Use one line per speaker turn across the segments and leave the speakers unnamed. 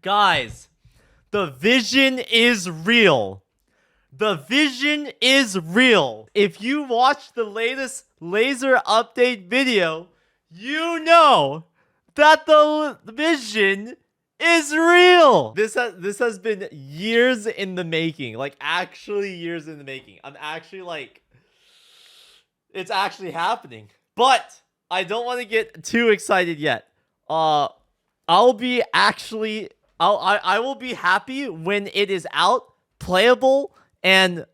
Guys, the vision is real. The vision is real. If you watch the latest laser update video, you know that the vision is real. This has been years in the making. Like, actually years in the making. I'm actually like, it's actually happening. But I don't want to get too excited yet. I will be happy when it is out, playable, and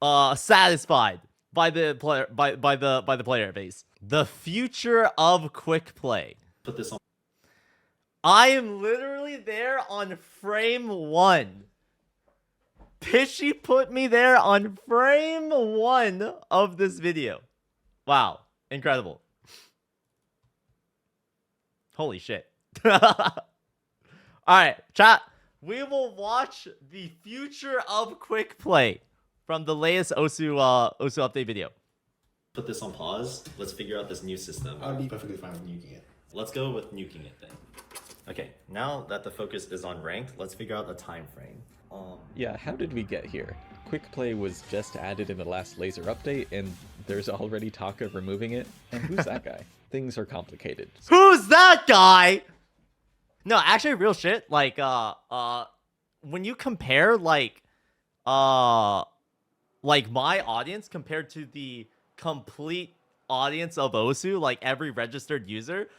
satisfied by the player by the player base. The future of quick play.
Put this on.
I am literally there on frame 1. Pishy put me there on frame 1 of this video. Wow, incredible. Holy shit. Alright, chat. We will watch the future of quick play from the latest Osu update video.
Put this on pause. Let's figure out this new system.
I would be perfectly fine with nuking it.
Let's go with nuking it then. Okay, now that the focus is on ranked, let's figure out the time frame.
Yeah, how did we get here? Quick play was just added in the last laser update, and there's already talk of removing it. And who's that guy? Things are complicated.
Who's that guy? No, actually, real shit. Like, when you compare like my audience compared to the complete audience of Osu, like every registered user,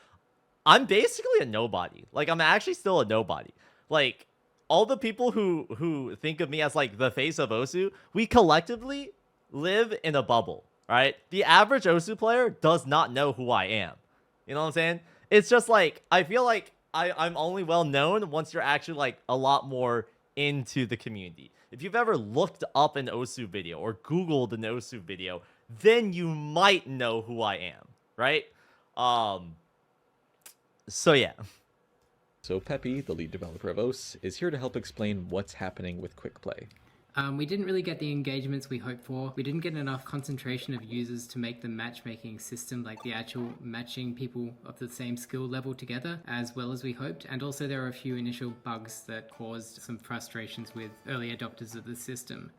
I'm basically a nobody. Like, I'm actually still a nobody. Like, all the people who think of me as like the face of Osu, we collectively live in a bubble, right? The average Osu player does not know who I am. You know what I'm saying? It's just like, I feel like I'm only well known once you're actually like a lot more into the community. If you've ever looked up an Osu video or Googled an Osu video, then you might know who I am, right? So yeah.
So Peppy, the lead developer of OS, is here to help explain what's happening with quick play.
We didn't really get the engagements we hoped for. We didn't get enough concentration of users to make the matchmaking system, like the actual matching people of the same skill level together, as well as we hoped. And also there were a few initial bugs that caused some frustrations with early adopters of the system.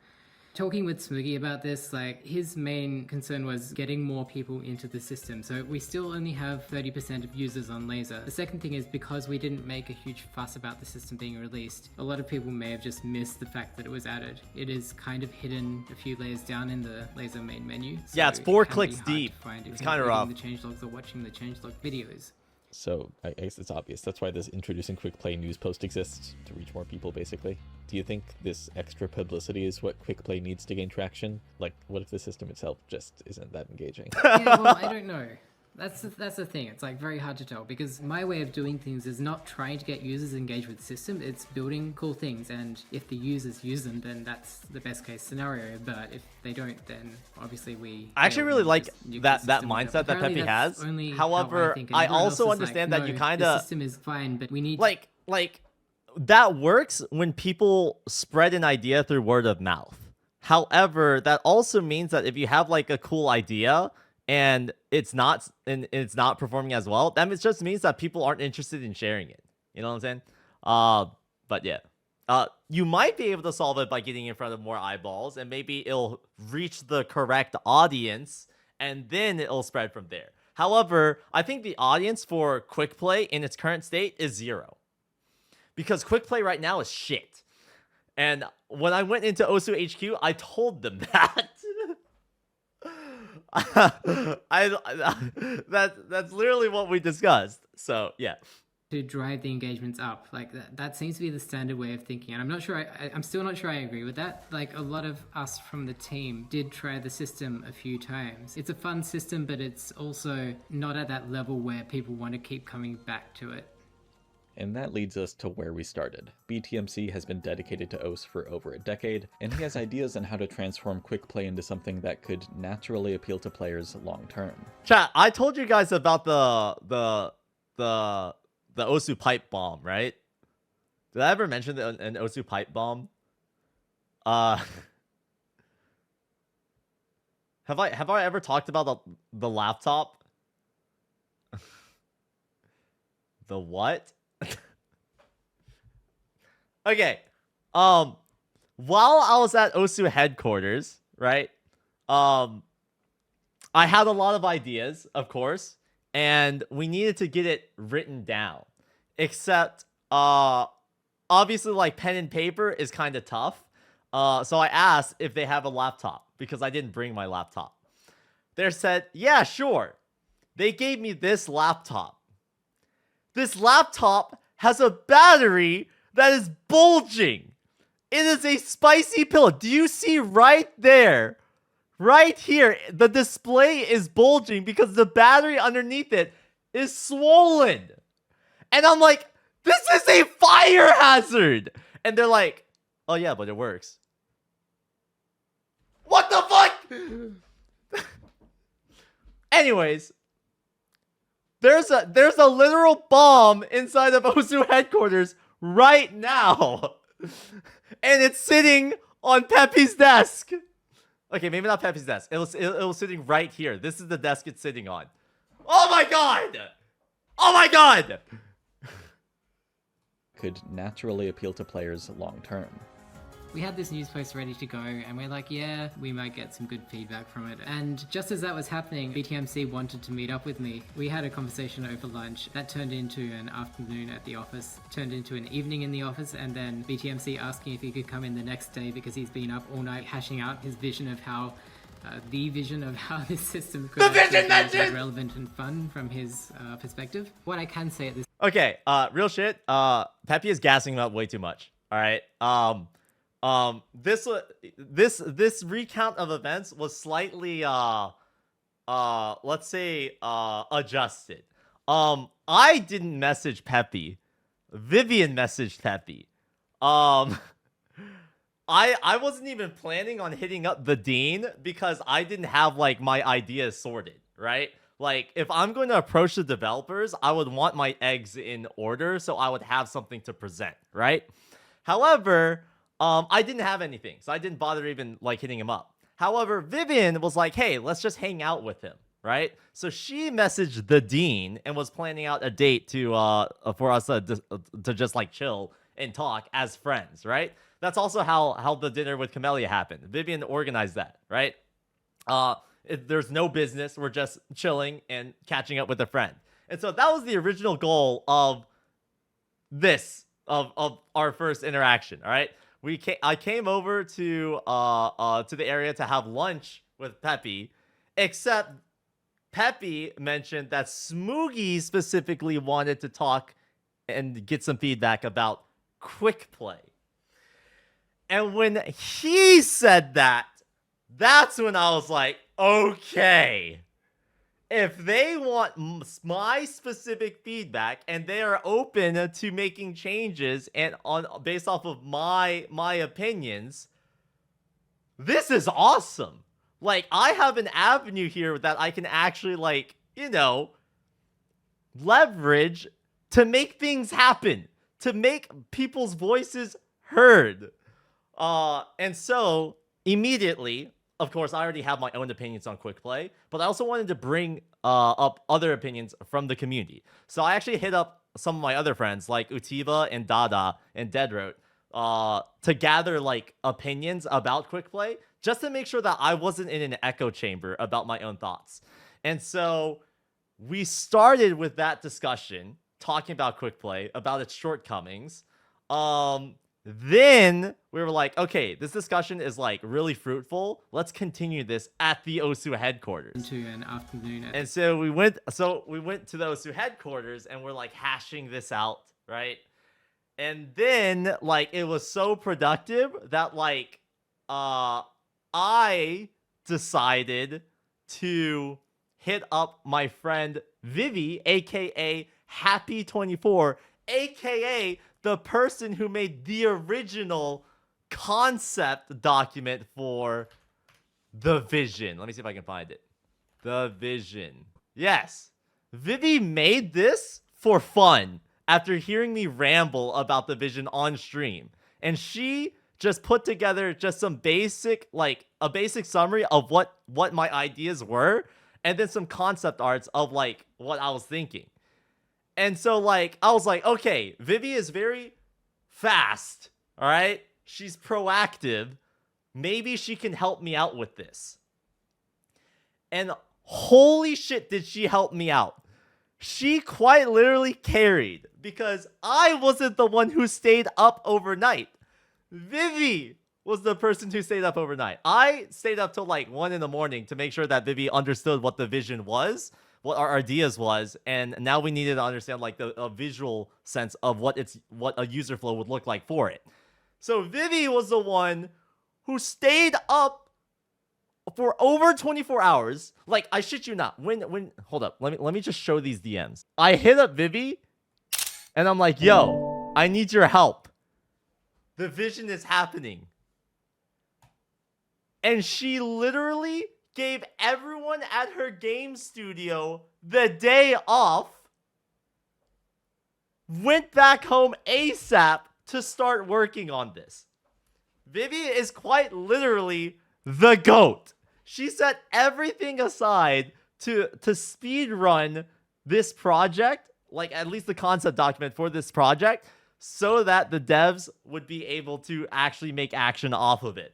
Talking with Smoogie about this, like, his main concern was getting more people into the system. So we still only have 30% of users on Laser. The second thing is, because we didn't make a huge fuss about the system being released, a lot of people may have just missed the fact that it was added. It is kind of hidden a few layers down in the Laser main menu. So
yeah, it's 4
it
clicks deep. It's kind of rough.
The changelogs or watching the changelog videos.
So I guess it's obvious. That's why this introducing quick play news post exists, to reach more people, basically. Do you think this extra publicity is what quick play needs to gain traction? Like, what if the system itself just isn't that engaging?
Yeah, well, I don't know. That's the thing. It's like very hard to tell, because my way of doing things is not trying to get users engaged with the system. It's building cool things, and if the users use them, then that's the best case scenario. But if they don't, then obviously we.
I actually really like that mindset that Peppy has. However, I also understand that you kind of,
the system is fine, but we need
like that works when people spread an idea through word of mouth. However, that also means that if you have like a cool idea and it's not performing as well, that just means that people aren't interested in sharing it. You know what I'm saying? But yeah. You might be able to solve it by getting in front of more eyeballs, and maybe it'll reach the correct audience, and then it'll spread from there. However, I think the audience for quick play in its current state is 0. Because quick play right now is shit. And when I went into Osu HQ, I told them that. That's literally what we discussed. So yeah,
to drive the engagements up, like that seems to be the standard way of thinking, and I'm still not sure I agree with that. Like, a lot of us from the team did try the system a few times. It's a fun system, but it's also not at that level where people want to keep coming back to it.
And that leads us to where we started. BTMC has been dedicated to OS for over a decade, and he has ideas on how to transform quick play into something that could naturally appeal to players long term.
Chat, I told you guys about the Osu pipe bomb, right? Did I ever mention an Osu pipe bomb? Have I ever talked about the laptop? The what? Okay. While I was at Osu headquarters, right? I had a lot of ideas, of course, and we needed to get it written down. Except, obviously, like pen and paper is kind of tough. So I asked if they have a laptop because I didn't bring my laptop. They said, yeah, sure. They gave me this laptop. This laptop has a battery that is bulging. It is a spicy pillow. Do you see right there? Right here, the display is bulging because the battery underneath it is swollen. And I'm like, this is a fire hazard. And they're like, oh yeah, but it works. What the fuck? Anyways, there's a literal bomb inside of Osu headquarters right now. And it's sitting on Peppy's desk. Okay, maybe not Peppy's desk. It was sitting right here. This is the desk it's sitting on. Oh my god! Oh my god!
Could naturally appeal to players long term.
We had this news post ready to go, and we're like, yeah, we might get some good feedback from it. And just as that was happening, BTMC wanted to meet up with me. We had a conversation over lunch that turned into an afternoon at the office, turned into an evening in the office, and then BTMC asking if he could come in the next day because he's been up all night hashing out his vision of how the vision of how this system could be relevant and fun from his perspective. What I can say at this
Okay, real shit. Peppy is gassing him up way too much. All right. This recount of events was slightly let's say adjusted. I didn't message Peppy. Vivian messaged Peppy. I wasn't even planning on hitting up the dean because I didn't have like my ideas sorted, right? Like if I'm going to approach the developers, I would want my eggs in order so I would have something to present, right? However, I didn't have anything, so I didn't bother even like hitting him up. However, Vivian was like, hey, let's just hang out with him, right? So she messaged the dean and was planning out a date to for us to just like chill and talk as friends, right? That's also how the dinner with Camellia happened. Vivian organized that, right? There's no business. We're just chilling and catching up with a friend. And so that was the original goal of this, of our first interaction, all right? I came over to the area to have lunch with Peppy, except Peppy mentioned that Smoogie specifically wanted to talk and get some feedback about quick play. And when he said that, that's when I was like, okay, if they want my specific feedback and they are open to making changes and based off of my opinions, this is awesome. Like, I have an avenue here that I can actually, like, you know, leverage to make things happen, to make people's voices heard. And so immediately, of course, I already have my own opinions on quick play, but I also wanted to bring up other opinions from the community. So I actually hit up some of my other friends like Utiva and Dada and Deadroat to gather like opinions about quick play, just to make sure that I wasn't in an echo chamber about my own thoughts. And so we started with that discussion, talking about quick play, about its shortcomings. Then we were like, okay, this discussion is like really fruitful. Let's continue this at the Osu headquarters.
into an afternoon at
And so we went to the Osu headquarters and we're like hashing this out, right? And then like it was so productive that like I decided to hit up my friend Vivi, aka Happy24, aka the person who made the original concept document for the vision. Let me see if I can find it. The vision. Yes. Vivi made this for fun after hearing me ramble about the vision on stream. And she just put together just some basic, like a basic summary of what my ideas were, and then some concept arts of like what I was thinking. And so like I was like, okay, Vivi is very fast All right? She's proactive. Maybe she can help me out with this. And holy shit, did she help me out. She quite literally carried because I wasn't the one who stayed up overnight. Vivi was the person who stayed up overnight. I stayed up till like 1 in the morning to make sure that Vivi understood what the vision was, what our ideas was, and now we needed to understand like a visual sense of what a user flow would look like for it. So Vivi was the one who stayed up for over 24 hours. Like, I shit you not. When hold up, let me just show these DMs. I hit up Vivi and I'm like, yo, I need your help. The vision is happening. And she literally gave everyone at her game studio the day off, went back home ASAP to start working on this. Vivi is quite literally the GOAT. She set everything aside to speed run this project, like at least the concept document for this project, so that the devs would be able to actually make action off of it.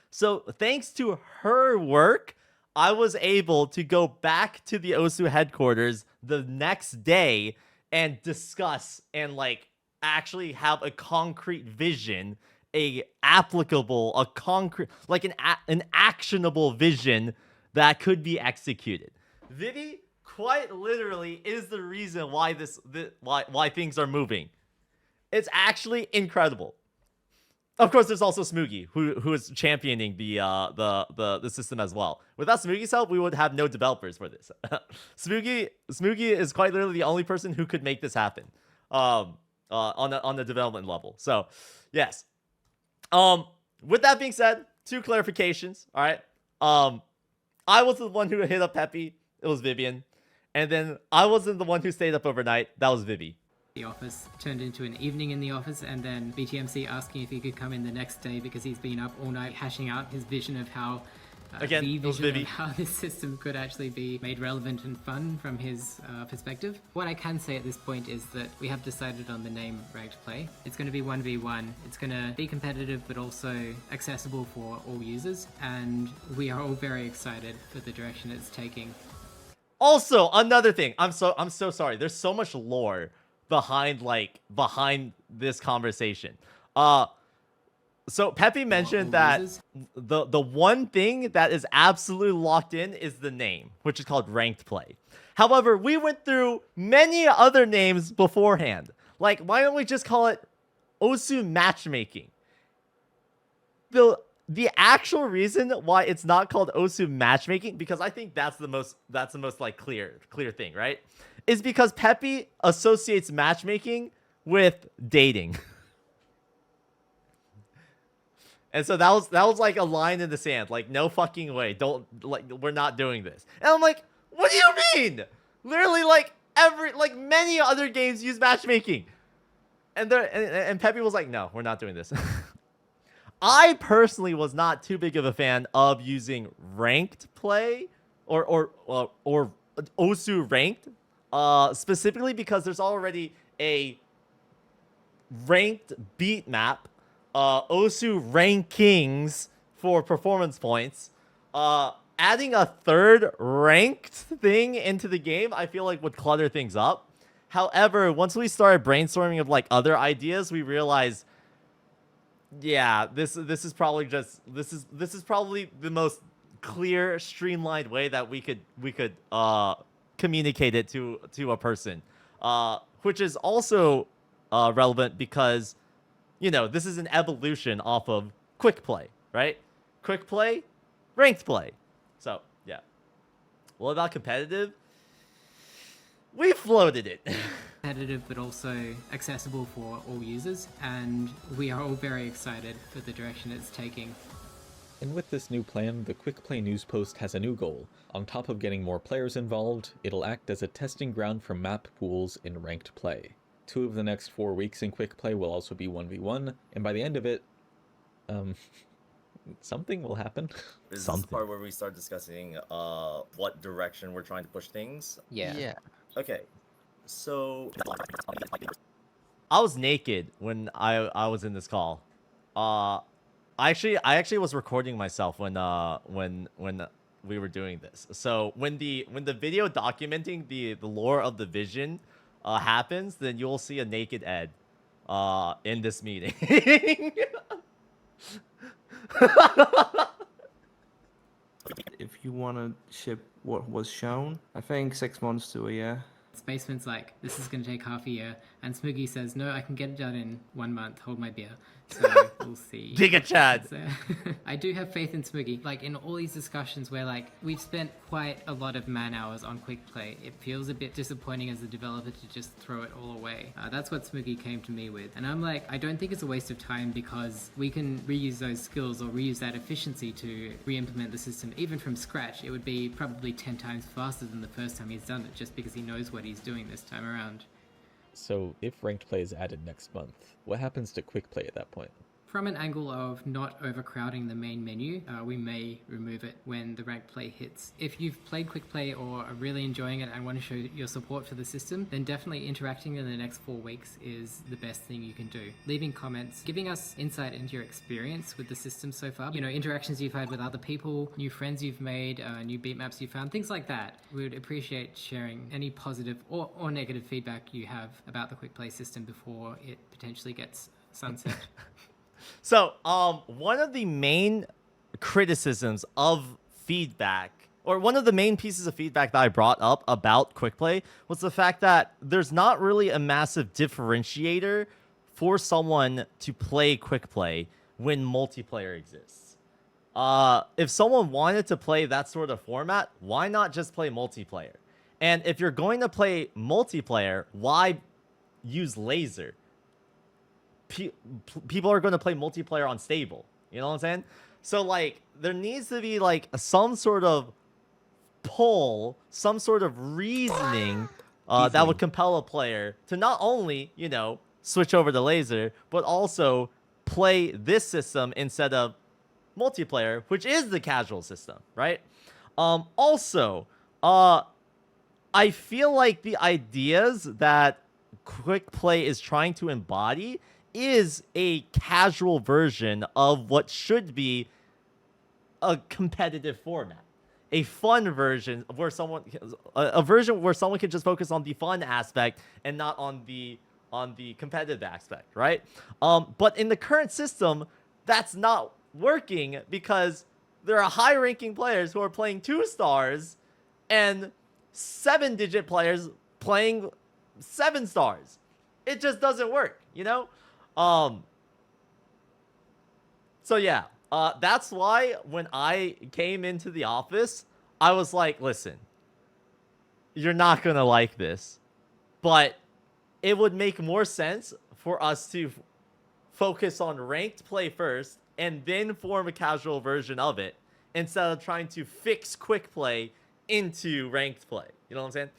So thanks to her work, I was able to go back to the OSU headquarters the next day and discuss and like actually have a concrete vision, a concrete, like an actionable vision that could be executed. Vivi quite literally is the reason why why things are moving. It's actually incredible. Of course, there's also Smoogie, who is championing the system as well. Without Smoogie's help, we would have no developers for this. Smoogie is quite literally the only person who could make this happen, on the development level. So, yes. With that being said, 2 clarifications. All right. I was the one who hit up Peppy. It was Vivian, and then I wasn't the one who stayed up overnight. That was Vivi.
The office turned into an evening in the office, and then BTMC asking if he could come in the next day because he's been up all night hashing out his vision of how
Again, it was Vivi.
of how this system could actually be made relevant and fun from his perspective. What I can say at this point is that we have decided on the name Ranked Play. It's going to be 1v1. It's going to be competitive but also accessible for all users, and we are all very excited for the direction it's taking.
Also, another thing, I'm so sorry. There's so much lore behind this conversation. So Peppy mentioned that the one thing that is absolutely locked in is the name, which is called Ranked Play. However, we went through many other names beforehand. Like, why don't we just call it Osu Matchmaking? The actual reason why it's not called Osu Matchmaking, because I think that's the most like clear thing, right? Is because Peppy associates matchmaking with dating. And so that was like a line in the sand, like, no fucking way, don't, like, we're not doing this. And I'm like, what do you mean? Literally, like, many other games use matchmaking. And Peppy was like, no, we're not doing this. I personally was not too big of a fan of using Ranked Play or Osu Ranked, specifically because there's already a ranked beat map, Osu rankings for performance points. Adding a third ranked thing into the game, I feel like would clutter things up. However, once we started brainstorming of like other ideas, we realized, yeah, this is probably the most clear, streamlined way that we could communicate it to a person, which is also relevant because, you know, this is an evolution off of quick play, right? Quick play, ranked play. So yeah. What about competitive? We floated it.
Competitive but also accessible for all users, and we are all very excited for the direction it's taking.
And with this new plan, the Quick Play news post has a new goal. On top of getting more players involved, it'll act as a testing ground for map pools in Ranked Play. 2 of the next 4 weeks in Quick Play will also be 1v1, and by the end of it, something will happen.
Is this the part where we start discussing what direction we're trying to push things?
Yeah.
Okay, so
I was naked when I was in this call. I actually was recording myself when we were doing this. So when the video documenting the lore of the vision happens, then you'll see a naked Ed in this meeting.
If you want to ship what was shown, I think 6 months to a year.
Spaceman's like, this is going to take half a year. And Smoogie says, no, I can get it done in 1 month. Hold my beer. So we'll see.
Giga Chad.
So, I do have faith in Smoogie. Like in all these discussions where like we've spent quite a lot of man hours on quick play, it feels a bit disappointing as a developer to just throw it all away. That's what Smoogie came to me with. And I'm like, I don't think it's a waste of time because we can reuse those skills or reuse that efficiency to re-implement the system even from scratch. It would be probably 10 times faster than the first time he's done it just because he knows what he's doing this time around.
So if ranked play is added next month, what happens to quick play at that point?
From an angle of not overcrowding the main menu, we may remove it when the ranked play hits. If you've played quick play or are really enjoying it and want to show your support for the system, then definitely interacting in the next 4 weeks is the best thing you can do. Leaving comments, giving us insight into your experience with the system so far, you know, interactions you've had with other people, new friends you've made, new beat maps you found, things like that. We would appreciate sharing any positive or negative feedback you have about the quick play system before it potentially gets sunset.
So, one of the main criticisms of feedback, or one of the main pieces of feedback that I brought up about quick play was the fact that there's not really a massive differentiator for someone to play quick play when multiplayer exists. If someone wanted to play that sort of format, why not just play multiplayer? And if you're going to play multiplayer, why use laser? People are going to play multiplayer on stable. You know what I'm saying? So, like, there needs to be, like, some sort of pull, some sort of reasoning that would compel a player to not only, you know, switch over to laser, but also play this system instead of multiplayer, which is the casual system, right? Also, I feel like the ideas that quick play is trying to embody is a casual version of what should be a competitive format, a fun version where a version where someone can just focus on the fun aspect and not on the competitive aspect, right? But in the current system, that's not working because there are high-ranking players who are playing 2 stars and 7-digit players playing 7 stars. It just doesn't work, you know? So yeah, that's why when I came into the office, I was like, listen, you're not gonna like this, but it would make more sense for us to focus on ranked play first and then form a casual version of it instead of trying to fix quick play into ranked play. You know what I'm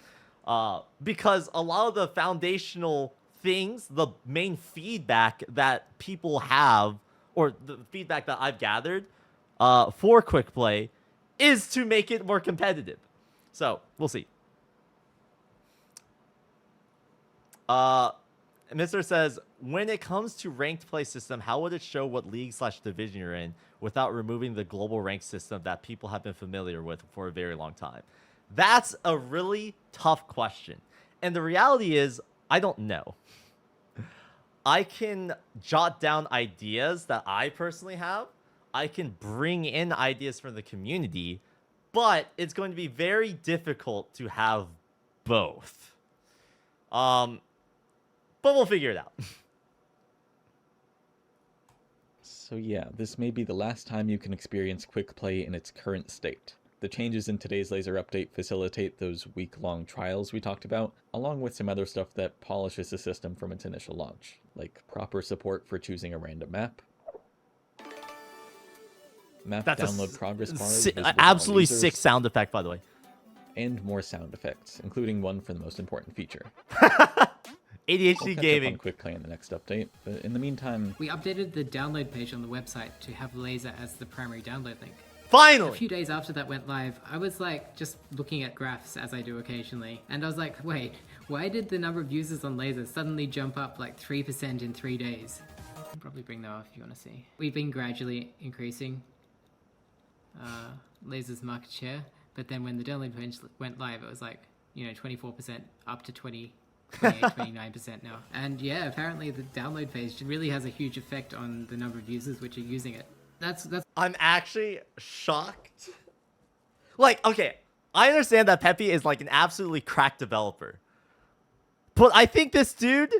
saying? Because a lot of the foundational things, the main feedback that people have, or the feedback that I've gathered for quick play, is to make it more competitive. So we'll see. Mr. says, when it comes to ranked play system, how would it show what league/division you're in without removing the global rank system that people have been familiar with for a very long time? That's a really tough question. And the reality is, I don't know. I can jot down ideas that I personally have. I can bring in ideas from the community, but it's going to be very difficult to have both. But we'll figure it out.
So yeah, this may be the last time you can experience quick play in its current state. The changes in today's laser update facilitate those week-long trials we talked about, along with some other stuff that polishes the system from its initial launch, like proper support for choosing a random map,
That's
download progress bars,
absolutely sick sound effect, by the way.
And more sound effects, including one for the most important feature.
ADHD
We'll catch
gaming.
up on quick play in the next update, but in the meantime,
We updated the download page on the website to have laser as the primary download link. A
Finally.
few days after that went live, I was like just looking at graphs as I do occasionally, and I was like, wait, Why did the number of users on Laser suddenly jump up like 3% in 3 days? I'll probably bring that off if you want to see. We've been gradually increasing Laser's market share, but then when the download page went live, it was like, you know, 24% up to 28, 29% now. And yeah, apparently the download page really has a huge effect on the number of users which are using it. That's
I'm actually shocked. Like, okay, I understand that Peppy is like an absolutely cracked developer. But I think this dude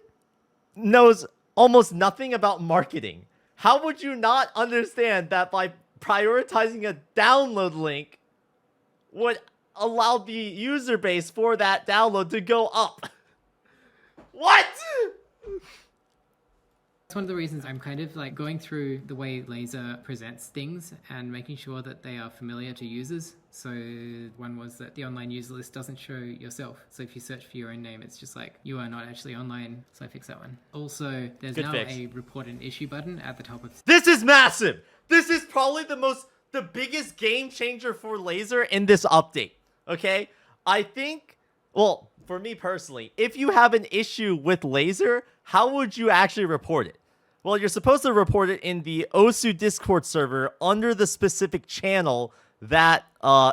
knows almost nothing about marketing. How would you not understand that by prioritizing a download link would allow the user base for that download to go up? What?
That's one of the reasons I'm kind of like going through the way Laser presents things and making sure that they are familiar to users. So one was that the online user list doesn't show yourself. So if you search for your own name, it's just like, you are not actually online. So I fixed that one. Also, there's
Good
now
fix.
a report an issue button at the top of...
This is massive. This is probably the biggest game changer for Laser in this update. Okay? I think, well, for me personally, if you have an issue with Laser, how would you actually report it? Well, you're supposed to report it in the OSU Discord server under the specific channel that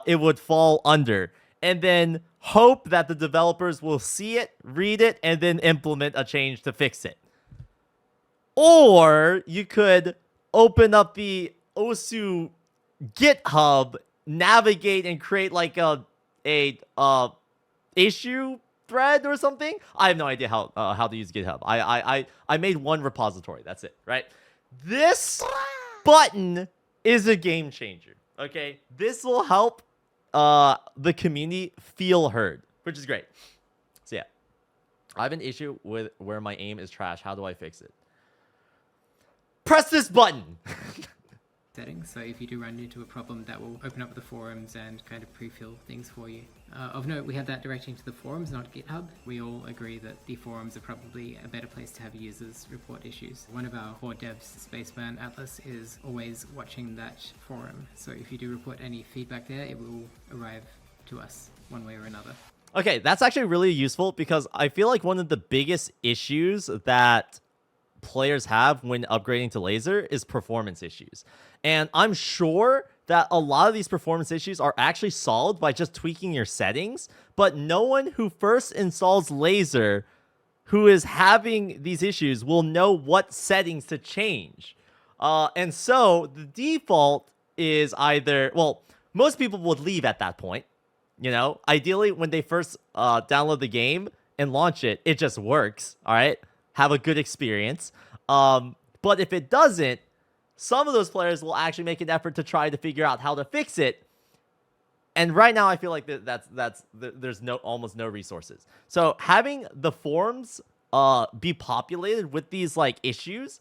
it would fall under. And then hope that the developers will see it, read it, and then implement a change to fix it. Or you could open up the OSU GitHub, navigate, and create like a issue thread or something. I have no idea how to use GitHub. I made one repository. That's it, right? This button is a game changer. Okay, this will help the community feel heard, which is great. So yeah, I have an issue with where my aim is trash. How do I fix it? Press this button.
settings. So if you do run into a problem, that will open up the forums and kind of pre-fill things for you. Of note, we have that directing to the forums, not GitHub. We all agree that the forums are probably a better place to have users report issues. One of our core devs, Spaceman Atlas, is always watching that forum. So if you do report any feedback there, it will arrive to us one way or another.
Okay, that's actually really useful because I feel like one of the biggest issues that players have when upgrading to Laser is performance issues. And I'm sure that a lot of these performance issues are actually solved by just tweaking your settings, but no one who first installs Laser who is having these issues will know what settings to change. And so the default is either, well, most people would leave at that point. You know, ideally when they first download the game and launch it, it just works. All right, have a good experience. But if it doesn't, some of those players will actually make an effort to try to figure out how to fix it. And right now, I feel like there's almost no resources. So having the forums be populated with these like issues,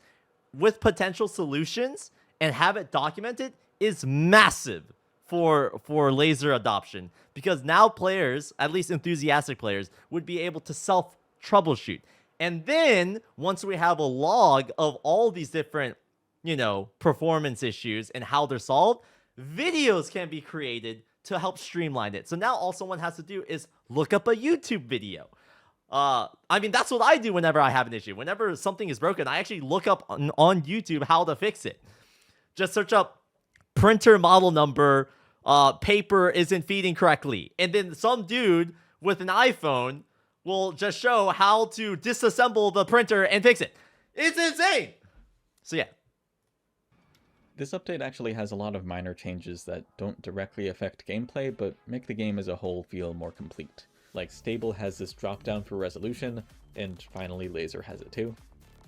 with potential solutions, and have it documented is massive for Laser adoption, because now players, at least enthusiastic players, would be able to self troubleshoot. And then once we have a log of all these different, you know, performance issues and how they're solved, videos can be created to help streamline it. So now all someone has to do is look up a YouTube video. I mean, that's what I do whenever I have an issue. Whenever something is broken, I actually look up on YouTube how to fix it. Just search up printer model number, paper isn't feeding correctly. And then some dude with an iPhone will just show how to disassemble the printer and fix it. It's insane. So yeah.
This update actually has a lot of minor changes that don't directly affect gameplay, but make the game as a whole feel more complete. Like Stable has this drop-down for resolution, and finally Laser has it too.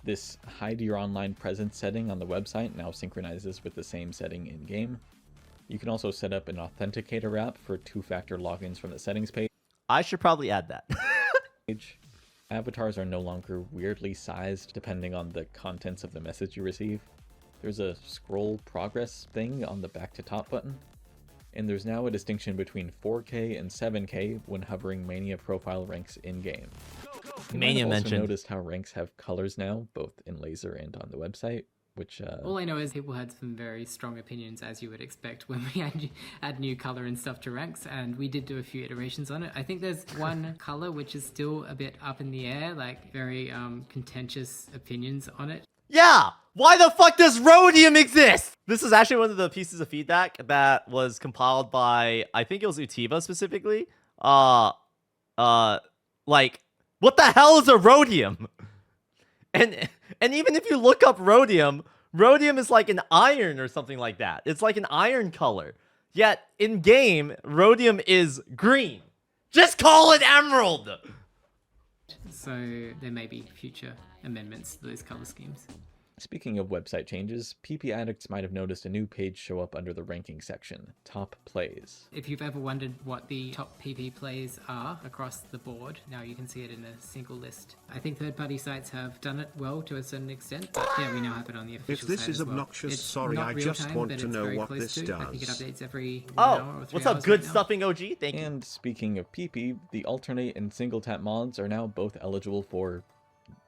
This hide your online presence setting on the website now synchronizes with the same setting in-game. You can also set up an authenticator app for two-factor logins from the settings page.
I should probably add that.
Avatars are no longer weirdly sized depending on the contents of the message you receive. There's a scroll progress thing on the back to top button. And there's now a distinction between 4K and 7K when hovering Mania profile ranks in-game. You
Mania
might have also
mentioned.
noticed how ranks have colors now, both in Laser and on the website. which
All I know is people had some very strong opinions, as you would expect, when we add new color and stuff to ranks, and we did do a few iterations on it. I think there's one color which is still a bit up in the air, like very contentious opinions on it.
Yeah! Why the fuck does rhodium exist? This is actually one of the pieces of feedback that was compiled by, I think it was Utiva specifically. Like, what the hell is a rhodium? And even if you look up rhodium, rhodium is like an iron or something like that. It's like an iron color. Yet, in game, rhodium is green. Just call it emerald!
So there may be future amendments to those color schemes.
Speaking of website changes, PP addicts might have noticed a new page show up under the ranking section, Top Plays.
If you've ever wondered what the top PP plays are across the board, now you can see it in a single list. I think third-party sites have done it well to a certain extent, but yeah, we now have it on the official
If this
site
is
as well.
obnoxious,
It's
sorry,
not
I
real
just
time,
want
but
to
it's
know
very
what
close
this
to. I think it
does.
updates every 1 hour or 3
What's up,
hours
good
right now.
stuffing OG? Thank you.
And speaking of PP, the alternate and single tap mods are now both eligible for,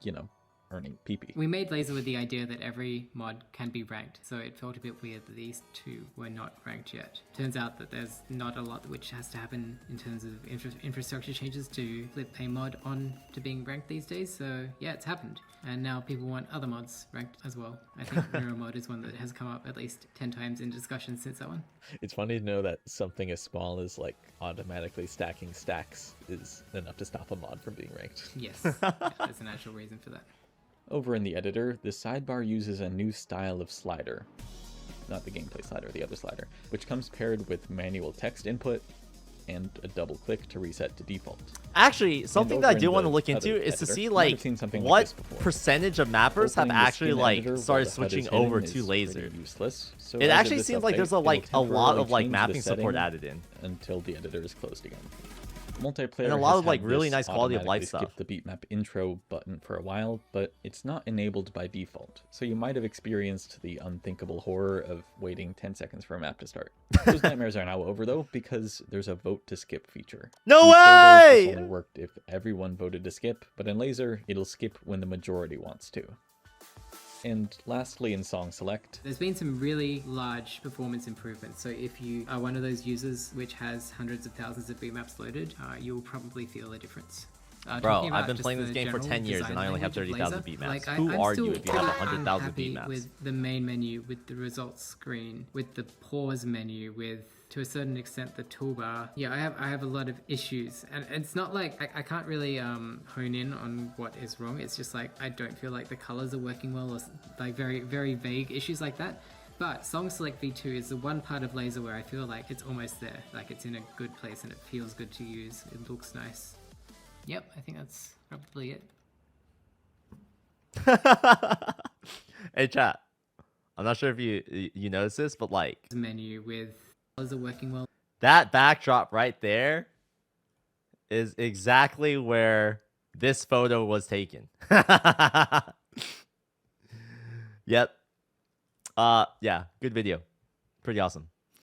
you know, earning PP.
We made Laser with the idea that every mod can be ranked, so it felt a bit weird that these two were not ranked yet. Turns out that there's not a lot which has to happen in terms of infrastructure changes to flip a mod on to being ranked these days, so yeah, it's happened. And now people want other mods ranked as well. I think Mirror mod is one that has come up at least 10 times in discussion since that one.
It's funny to know that something as small as like automatically stacking stacks is enough to stop a mod from being ranked.
Yes, yeah, there's an actual reason for that.
Over in the editor, the sidebar uses a new style of slider. Not the gameplay slider, the other slider, which comes paired with manual text input and a double click to reset to default.
Actually, something
over
that I
in
do want to
the
look into
other
is to
editor,
see
you might
like
have seen something like
what
this before.
percentage of mappers have
Opening the
actually
skin
like
editor while
started
the HUD is
switching
hidden
over
is
to
pretty
laser.
useless. So
It
as of
actually
this
seems like
update,
there's a
it'll
like a lot
temporarily
of like
change the
mapping support
setting
added in.
until the editor is closed again. Multiplayer
And a lot
has
of, like,
had
really
this
nice quality of life
automatically skip
stuff.
the beatmap intro button for a while, but it's not enabled by default. So you might have experienced the unthinkable horror of waiting 10 seconds for a map to start. Those nightmares are now over though, because there's a vote to skip feature.
No
In Saber, this
way!
only worked if everyone voted to skip, but in Laser, it'll skip when the majority wants to. And lastly, in Song Select,
There's been some really large performance improvements, so if you are one of those users which has hundreds of thousands of beatmaps loaded, you'll probably feel a difference.
Bro,
Talking
I've
about
been
just
playing this
the
game for
general
10 years and
design
I only have
language of
30,000
Laser,
beatmaps.
like,
Who
I'm
are
still
you if you have
pretty
100,000
unhappy
beatmaps?
with the main menu, with the results screen, with the pause menu, with to a certain extent the toolbar. Yeah, I have a lot of issues, and it's not like I can't really hone in on what is wrong. It's just like I don't feel like the colors are working well, or like very vague issues like that. But Song Select V2 is the one part of Laser where I feel like it's almost there, like it's in a good place and it feels good to use. It looks nice. Yep, I think that's probably it.
Hey chat, I'm not sure if you noticed this, but like
Menu with colors are working well.
that backdrop right there is exactly where this photo was taken. Yep. Yeah, good video. Pretty awesome.